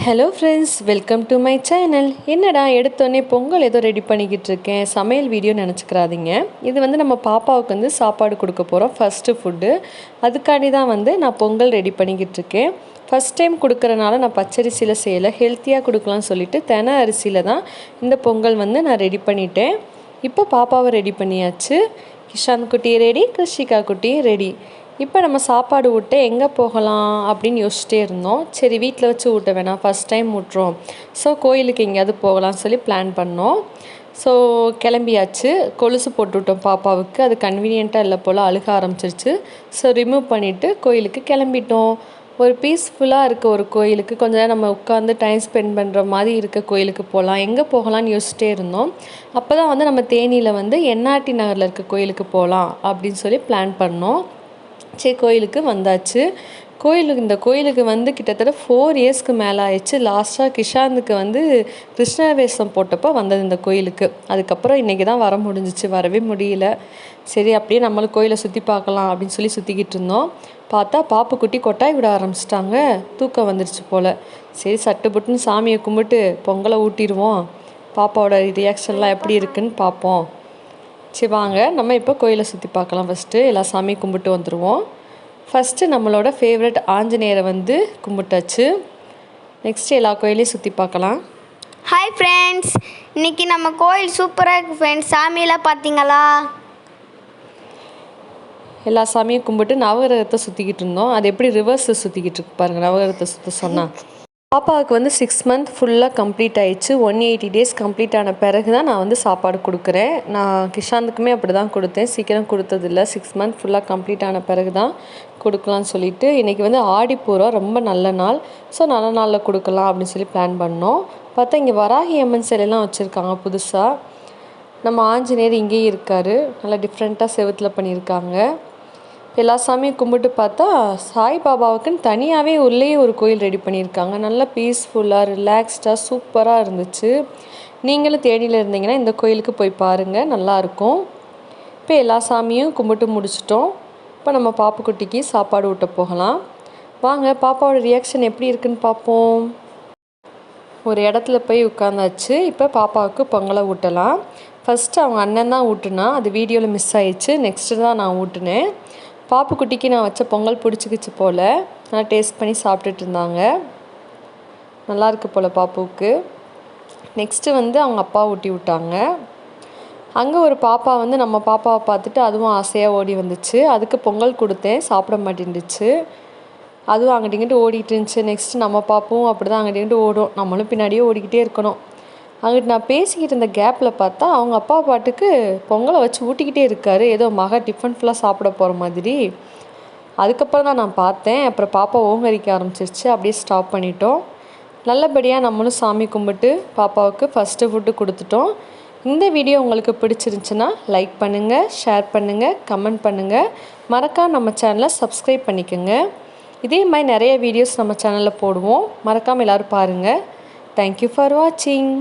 Hello friends, welcome to my channel. என்னடா எடுத்தோடனே பொங்கல் ஏதோ ரெடி பண்ணிக்கிட்டு இருக்கேன், சமையல் வீடியோ நினச்சிக்கிறாதீங்க. இது நம்ம பாப்பாவுக்கு சாப்பாடு கொடுக்க போகிறோம், ஃபஸ்ட்டு ஃபுட்டு. அதுக்காண்டி தான் நான் பொங்கல் ரெடி பண்ணிக்கிட்டு இருக்கேன். ஃபஸ்ட் டைம் கொடுக்குறனால நான் பச்சரிசியில் செய்யலை, ஹெல்த்தியாக கொடுக்கலான்னு சொல்லிட்டு தெனை அரிசியில் தான் இந்த பொங்கல் நான் ரெடி பண்ணிட்டேன். இப்போ பாப்பாவை ரெடி பண்ணியாச்சு. கிஷாந்த் குட்டி ரெடி, கிருஷிகா குட்டி ரெடி. இப்போ நம்ம சாப்பாடு ஊட்ட எங்கே போகலாம் அப்படின்னு யோசிச்சிட்டே இருந்தோம். சரி, வீட்டில் வச்சு ஊட்ட வேணாம், ஃபஸ்ட் டைம் ஊட்டுறோம், ஸோ கோயிலுக்கு எங்கேயாவது போகலான்னு சொல்லி பிளான் பண்ணோம். ஸோ கிளம்பியாச்சு. கொலுசு போட்டுவிட்டோம் பாப்பாவுக்கு, அது கன்வீனியண்ட்டாக இல்லை போல், அழுக ஆரம்பிச்சிருச்சு. ஸோ ரிமூவ் பண்ணிவிட்டு கோயிலுக்கு கிளம்பிட்டோம். ஒரு பீஸ்ஃபுல்லாக இருக்க ஒரு கோயிலுக்கு, கொஞ்சம் நேரம் நம்ம உட்காந்து டைம் ஸ்பெண்ட் பண்ணுற மாதிரி இருக்க கோயிலுக்கு போகலாம். எங்கே போகலான்னு யோசிச்சிட்டே இருந்தோம். அப்போ தான் நம்ம தேனியில் என்ஆர்டி நகரில் இருக்க கோயிலுக்கு போகலாம் அப்படின்னு சொல்லி பிளான் பண்ணோம். சரி, கோயிலுக்கு வந்தாச்சு. இந்த கோயிலுக்கு கிட்டத்தட்ட 4 இயர்ஸ்க்கு மேலே ஆயிடுச்சு. லாஸ்ட்டாக கிஷாந்துக்கு கிருஷ்ண வேஷம் போட்டப்போ வந்தது இந்த கோயிலுக்கு. அதுக்கப்புறம் இன்றைக்கி தான் வர முடிஞ்சிச்சு, வரவே முடியல. சரி, அப்படியே நம்மளும் கோயிலை சுற்றி பார்க்கலாம் அப்படின்னு சொல்லி சுற்றிக்கிட்டு இருந்தோம். பார்த்தா பாப்புக்குட்டி கொட்டாய் விட ஆரம்பிச்சிட்டாங்க. தூக்கம் வந்துருச்சு போல். சரி, சட்டு புட்டுன்னு சாமியை கும்பிட்டு பொங்கலை ஊட்டிடுவோம், பாப்பாவோட ரியாக்ஷன்லாம் எப்படி இருக்குன்னு பார்ப்போம். சரி வாங்க, நம்ம இப்போ கோயிலை சுற்றி பார்க்கலாம். ஃபஸ்ட்டு எல்லா சாமியும் கும்பிட்டு வந்துடுவோம். ஃபஸ்ட்டு நம்மளோட ஃபேவரட் ஆஞ்சநேயரை கும்பிட்டாச்சு. நெக்ஸ்ட்டு எல்லா கோயிலையும் சுற்றி பார்க்கலாம். ஹாய் ஃப்ரெண்ட்ஸ், இன்றைக்கி நம்ம கோயில் சூப்பராக இருக்குது ஃப்ரெண்ட்ஸ். சாமியெல்லாம் பார்த்தீங்களா? எல்லா சாமியும் கும்பிட்டு நவகிரகத்தை சுற்றிக்கிட்டு இருந்தோம். அது எப்படி ரிவர்ஸை சுற்றிக்கிட்டு இருக்கு பாருங்கள், நவகிரகத்தை சுற்ற சொன்னால். பாப்பாவுக்கு 6 மந்த் ஃபுல்லாக கம்ப்ளீட் ஆயிடுச்சு. 180 டேஸ் கம்ப்ளீட் ஆன பிறகு தான் நான் சாப்பாடு கொடுக்குறேன். நான் கிஷாந்துக்குமே அப்படி தான் கொடுத்தேன், சீக்கிரம் கொடுத்ததில்ல. 6 மந்த் ஃபுல்லாக கம்ப்ளீட் ஆன பிறகு தான் கொடுக்கலான்னு சொல்லிட்டு, இன்றைக்கி ஆடிப்பூரம் ரொம்ப நல்ல நாள். ஸோ நல்ல நாளில் கொடுக்கலாம் அப்படின்னு சொல்லி பிளான் பண்ணோம். பார்த்தா இங்கே வராகி அம்மன் சிலையெல்லாம் வச்சுருக்காங்க புதுசாக. நம்ம ஆஞ்சநேயர் இங்கேயும் இருக்கார், நல்லா டிஃப்ரெண்ட்டாக செவுத்தில் பண்ணியிருக்காங்க. எல்லா சாமியும் கும்பிட்டு பார்த்தா சாய்பாபாவுக்குன்னு தனியாகவே உள்ளே ஒரு கோயில் ரெடி பண்ணியிருக்காங்க. நல்லா பீஸ்ஃபுல்லாக ரிலாக்ஸ்டாக சூப்பராக இருந்துச்சு. நீங்களும் தேனியில் இருந்தீங்கன்னா இந்த கோயிலுக்கு போய் பாருங்கள், நல்லாயிருக்கும். இப்போ எல்லா சாமியும் கும்பிட்டு முடிச்சிட்டோம். இப்போ நம்ம பாப்புக்குட்டிக்கு சாப்பாடு ஊட்ட போகலாம். வாங்க, பாப்பாவோட ரியாக்ஷன் எப்படி இருக்குன்னு பார்ப்போம். ஒரு இடத்துல போய் உட்காந்தாச்சு. இப்போ பாப்பாவுக்கு பொங்கலை ஊட்டலாம். ஃபஸ்ட்டு அவங்க அண்ணன் தான் ஊட்டுனா, அது வீடியோவில் மிஸ் ஆயிடுச்சு. நெக்ஸ்ட்டு தான் நான் ஊட்டினேன். பாப்புக்குட்டிக்கு நான் வச்ச பொங்கல் பிடிச்சிக்கிச்சு போல், நல்லா டேஸ்ட் பண்ணி சாப்பிட்டுட்டு இருந்தாங்க. நல்லாயிருக்கு போல் பாப்புவுக்கு. நெக்ஸ்ட்டு அவங்க அப்பா ஊட்டி விட்டாங்க. அங்கே ஒரு பாப்பா நம்ம பாப்பாவை பார்த்துட்டு அதுவும் ஆசையாக ஓடி வந்துச்சு. அதுக்கு பொங்கல் கொடுத்தேன், சாப்பிட மாட்டேன்டுச்சு. அதுவும் அங்கிட்டு இங்கிட்டு ஓடிட்டு இருந்துச்சு. நெக்ஸ்ட்டு நம்ம பாப்பும் அப்படி தான் அங்கிட்டு இங்கிட்டு ஓடும், நம்மளும் பின்னாடியே ஓடிக்கிட்டே இருக்கணும். அங்கிட்டு நான் பேசிக்கிட்டு இருந்த கேப்பில் பார்த்தா அவங்க அப்பா பாட்டுக்கு பொங்கலை வச்சு ஊட்டிக்கிட்டே இருக்கார், ஏதோ மக டிஃபன் ஃபுல்லாக சாப்பிட போகிற மாதிரி. அதுக்கப்புறம் தான் நான் பார்த்தேன். அப்புறம் பாப்பா ஓங்கரிக்க ஆரம்பிச்சிருச்சு, அப்படியே ஸ்டாப் பண்ணிட்டோம். நல்லபடியாக நம்மளும் சாமி கும்பிட்டு பாப்பாவுக்கு ஃபஸ்ட்டு ஃபுட்டு கொடுத்துட்டோம். இந்த வீடியோ உங்களுக்கு பிடிச்சிருந்துச்சுன்னா லைக் பண்ணுங்கள், ஷேர் பண்ணுங்கள், கமெண்ட் பண்ணுங்கள். மறக்காம நம்ம சேனலை சப்ஸ்கிரைப் பண்ணிக்கோங்க. இதே மாதிரி நிறைய வீடியோஸ் நம்ம சேனலில் போடுவோம், மறக்காமல் எல்லோரும் பாருங்கள். தேங்க்யூ ஃபார் வாட்சிங்.